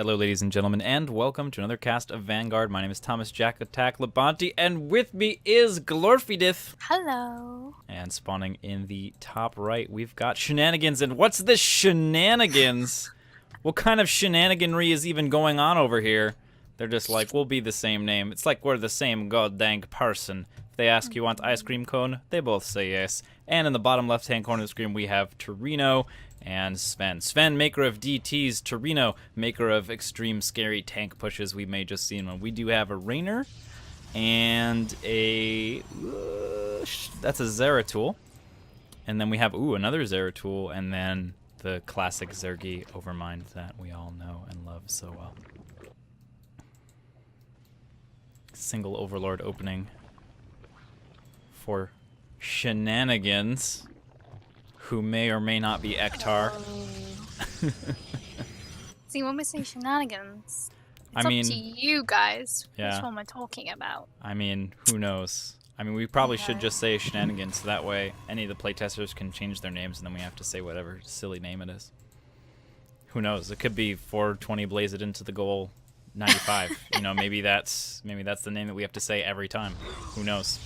Hello, ladies and gentlemen, and welcome to another cast of Vanguard. My name is Thomas JaKaTaKtv, and with me is Glorfidith. Hello. And spawning in the top right, we've got Shenanigans. And what's this Shenanigans? What kind of shenaniganry is even going on over here? They're just like, we'll be the same name. It's like we're the same goddamn person. If they ask you want ice cream cone, they both say yes. And in the bottom left-hand corner of the screen, we have Torino and Sven. Sven, maker of DTs. Torino, maker of extreme scary tank pushes. We may just see one. We do have a Raynor and a... that's a Zeratul. And then we have, another Zeratul, and then the classic Zergy Overmind that we all know and love so well. Single Overlord opening for Shenanigans, who may or may not be Ektar. See, when we say shenanigans, it's I mean, up to you guys yeah. which one we're talking about. I mean, who knows? I mean, we probably should just say Shenanigans, so that way any of the playtesters can change their names, and then we have to say whatever silly name it is. Who knows? It could be 420 Blaze It Into the Goal 95. You know, maybe that's the name that we have to say every time. Who knows?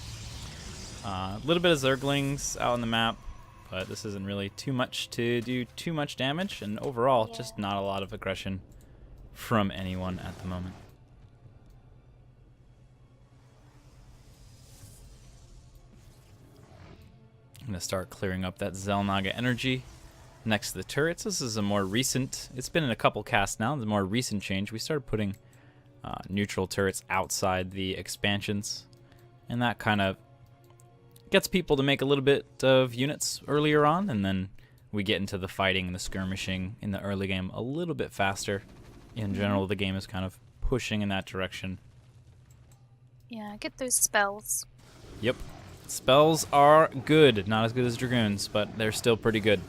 A little bit of Zerglings out on the map, but this isn't really too much to do too much damage, and overall, just not a lot of aggression from anyone at the moment. I'm going to start clearing up that Xel'Naga energy next to the turrets. This is a more recent, it's been in a couple casts now, the more recent change. We started putting neutral turrets outside the expansions, and that kind of gets people to make a little bit of units earlier on, and then we get into the fighting and the skirmishing in the early game a little bit faster. In general, the game is kind of pushing in that direction. Yeah, get those spells. Yep. Spells are good. Not as good as Dragoons, but they're still pretty good.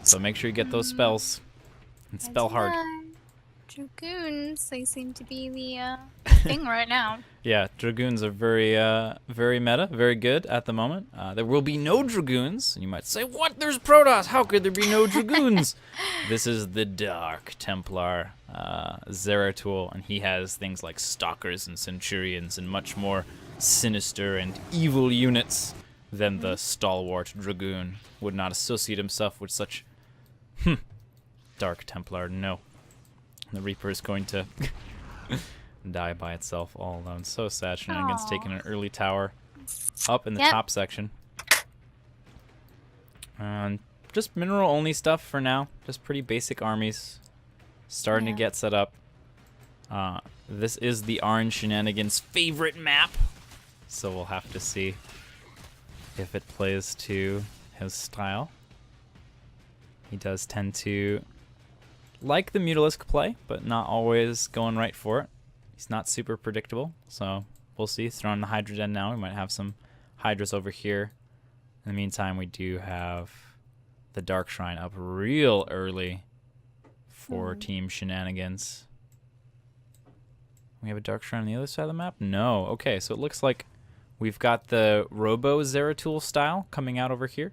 So make sure you get those spells and spell hard. Dragoons, they seem to be the thing right now. Yeah, Dragoons are very meta, very good at the moment. There will be no Dragoons. And you might say, what? There's Protoss. How could there be no Dragoons? This is the Dark Templar Zeratul, and he has things like Stalkers and Centurions and much more sinister and evil units than the stalwart Dragoon. Would not associate himself with such Dark Templar, no. The Reaper is going to die by itself all alone. So sad. Shenanigans taking an early tower up in the top section. Just mineral only stuff for now. Just pretty basic armies. Starting to get set up. This is the Orange Shenanigans' favorite map. So we'll have to see if it plays to his style. He does tend to like the Mutalisk play, but not always going right for it. He's not super predictable, so we'll see. Throwing the Hydra Den now. We might have some Hydras over here. In the meantime, we do have the Dark Shrine up real early for Team Shenanigans. We have a Dark Shrine on the other side of the map? No. Okay, so it looks like we've got the Robo Zeratul style coming out over here.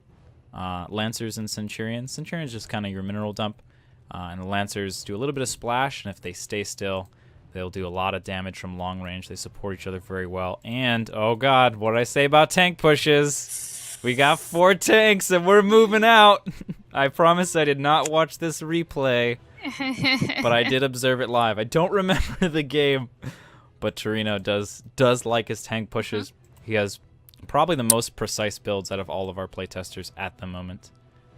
Lancers and Centurions. Centurions just kind of your mineral dump. And the Lancers do a little bit of splash, and if they stay still, they'll do a lot of damage from long range. They support each other very well. And, oh god, what did I say about tank pushes? We got 4 tanks, and we're moving out. I promise I did not watch this replay, but I did observe it live. I don't remember the game, but Torino does like his tank pushes. He has probably the most precise builds out of all of our playtesters at the moment.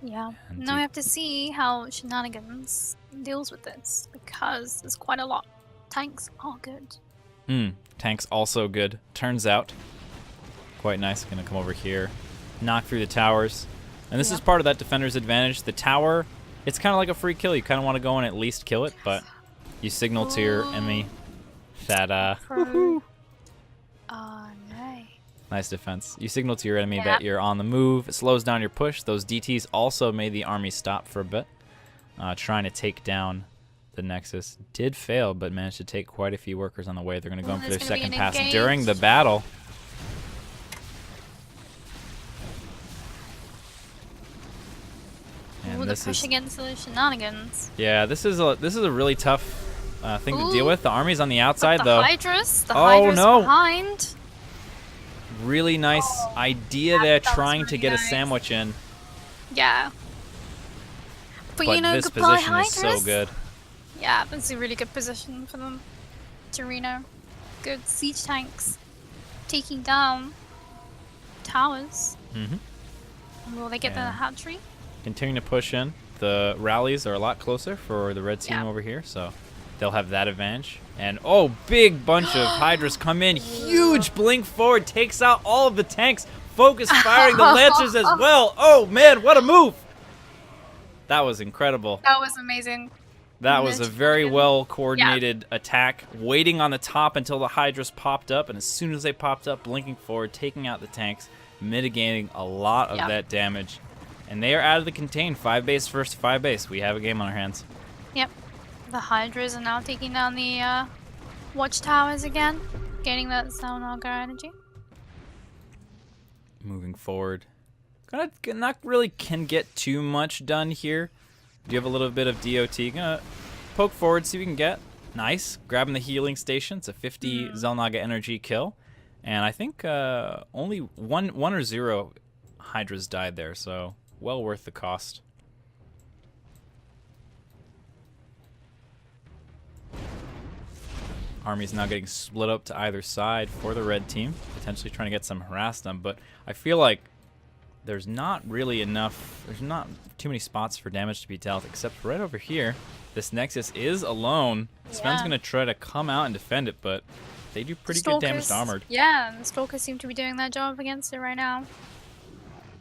Yeah. Now we have to see how Shenanigans deals with this, because there's quite a lot. Tanks are good. Tanks also good. Turns out. Quite nice. Gonna come over here. Knock through the towers. And this is part of that defender's advantage. The tower, it's kind of like a free kill. You kind of want to go and at least kill it, but you signal to your enemy that, no. Nice defense. You signal to your enemy that you're on the move. It slows down your push. Those DTs also made the army stop for a bit. Trying to take down the Nexus. Did fail, but managed to take quite a few workers on the way. They're going to go in for their second pass during the battle. And this push against the Shenanigans. Yeah, this is a really tough thing to deal with. The army's on the outside, the though. Hydras, the Oh, Hydras no. behind. Really nice idea there, trying to get a sandwich in. Yeah. But you know, this goodbye, position Hydras. is so good. Yeah, that's a really good position for them. Torino. Good siege tanks. Taking down towers. Mm-hmm. Will they get the hatchery? Continuing to push in. The rallies are a lot closer for the red team over here, so they'll have that advantage. And oh, big bunch of Hydras come in. Huge blink forward, takes out all of the tanks. Focus firing the Lancers as well. Oh man, what a move! That was incredible. That was amazing. That was a very well coordinated attack, waiting on the top until the Hydras popped up, and as soon as they popped up, blinking forward, taking out the tanks, mitigating a lot of that damage. And they are out of the contain. 5 base versus 5 base. We have a game on our hands. Yep. The Hydras are now taking down the watchtowers again, gaining that Zeratul energy. Moving forward. Not really can get too much done here. Do you have a little bit of DOT? Gonna poke forward, see what we can get. Nice. Grabbing the healing station. It's a 50 Zeratul energy kill. And I think only one or zero Hydras died there, so well worth the cost. Army's now getting split up to either side for the red team, potentially trying to get some harass them, but I feel like there's not really enough, there's not too many spots for damage to be dealt, except right over here. This Nexus is alone. Sven's going to try to come out and defend it, but they do pretty good damage to armored. Yeah, the Stalkers seem to be doing their job against it right now.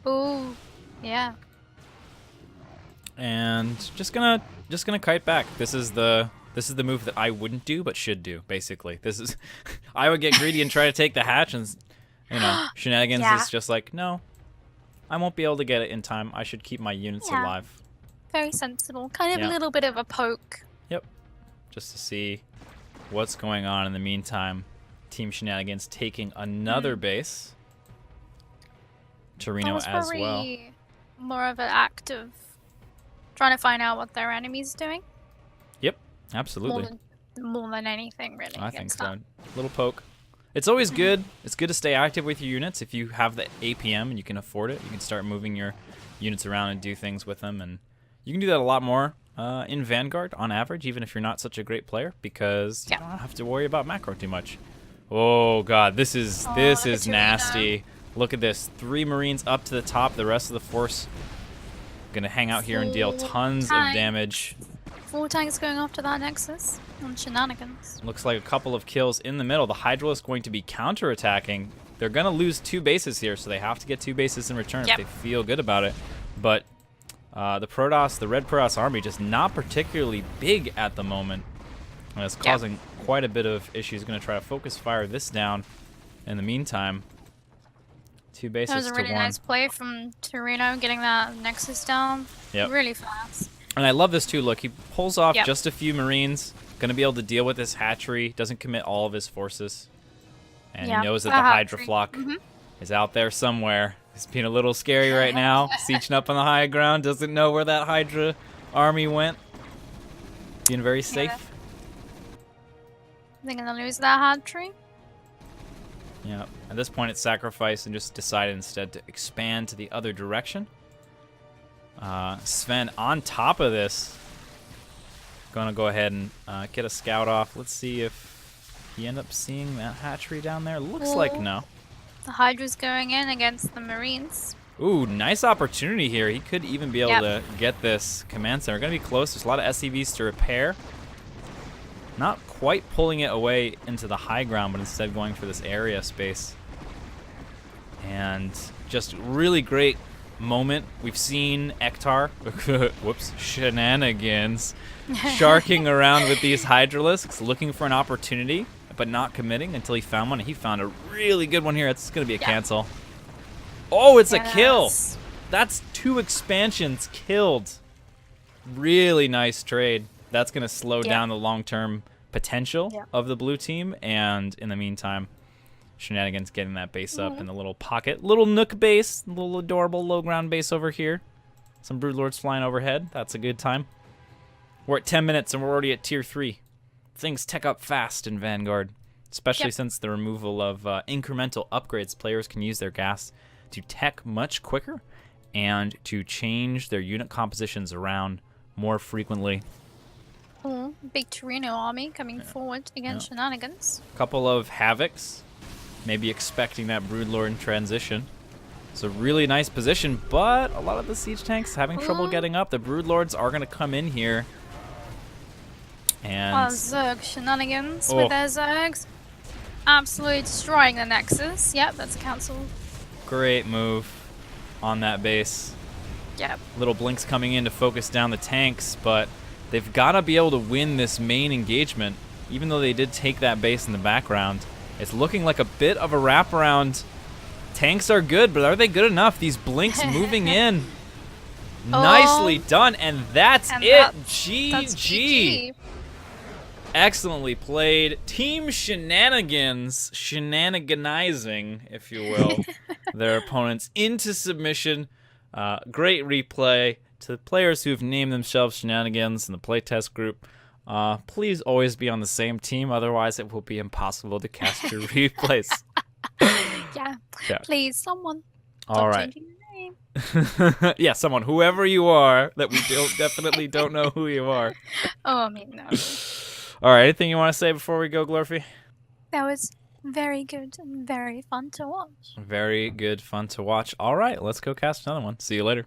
Ooh, yeah. And just gonna kite back. This is the move that I wouldn't do but should do, basically. This is I would get greedy and try to take the hatch, and you know, Shenanigans is just like, no, I won't be able to get it in time. I should keep my units alive. Very sensible. Kind of a little bit of a poke. Yep. Just to see what's going on in the meantime. Team Shenanigans taking another base. Torino as well. More of an act of trying to find out what their enemy's doing. Yep, absolutely. More than anything, really. I think so. Little poke. It's always good. It's good to stay active with your units. If you have the APM and you can afford it, you can start moving your units around and do things with them. And you can do that a lot more in Vanguard on average, even if you're not such a great player, because you don't have to worry about macro too much. Oh god, this is nasty. Look at this. 3 Marines up to the top. The rest of the force gonna hang out here and deal tons of damage. 4 tanks going after that Nexus on Shenanigans. Looks like a couple of kills in the middle. The Hydra is going to be counterattacking. They're gonna lose 2 bases here, so they have to get 2 bases in return if they feel good about it. But the Red Protoss army, just not particularly big at the moment. And it's causing quite a bit of issues. Gonna try to focus fire this down in the meantime. 2 bases to 1. That was a really nice play from Torino, getting that Nexus down really fast. And I love this too. Look, he pulls off just a few Marines. Gonna be able to deal with this hatchery. Doesn't commit all of his forces. And he knows that the Hydra flock is out there somewhere. It's being a little scary right now. Sieging up on the high ground. Doesn't know where that Hydra army went. Being very safe. They're gonna lose that hatchery. Yeah, at this point it's sacrificed and just decided instead to expand to the other direction. Sven on top of this. Gonna go ahead and get a scout off. Let's see if he ended up seeing that hatchery down there. Looks like no. The Hydra's going in against the Marines. Ooh, nice opportunity here. He could even be able to get this command center. We're gonna be close. There's a lot of SCVs to repair. Not quite pulling it away into the high ground, but instead going for this area space. And just really great moment. We've seen Ektar, whoops, Shenanigans, sharking around with these Hydralisks, looking for an opportunity, but not committing until he found one. And he found a really good one here. It's going to be a cancel. Oh, it's a kill. That's 2 expansions killed. Really nice trade. That's going to slow down the long-term potential of the blue team. And in the meantime, Shenanigans getting that base up in the little pocket. Little nook base. Little adorable low ground base over here. Some Broodlords flying overhead. That's a good time. We're at 10 minutes and we're already at tier 3. things tech up fast in Vanguard, especially since the removal of incremental upgrades. Players can use their gas to tech much quicker and to change their unit compositions around more frequently. Oh, big Raynor army coming forward against Shenanigans. A couple of Havocs, maybe expecting that Broodlord in transition. It's a really nice position, but a lot of the siege tanks having trouble getting up. The Broodlords are going to come in here. And Zerg Shenanigans with their Zergs. Absolutely destroying the Nexus. Yep, that's a cancel. Great move on that base. Yep. Little Blinks coming in to focus down the tanks, but they've got to be able to win this main engagement. Even though they did take that base in the background, it's looking like a bit of a wraparound. Tanks are good, but are they good enough? These Blinks moving in. Nicely done, and that's it. GG. Excellently played. Team Shenanigans, shenaniganizing, if you will, their opponents into submission. Great replay. To the players who've named themselves Shenanigans in the playtest group, please always be on the same team, otherwise it will be impossible to cast your replays. Yeah, please, someone. All right. Changing your name. Yeah, someone, whoever you are, that we definitely don't know who you are. Oh, I mean, no. All right, anything you want to say before we go, Glorfy? That was very good and very fun to watch. Very good, fun to watch. All right, let's go cast another one. See you later.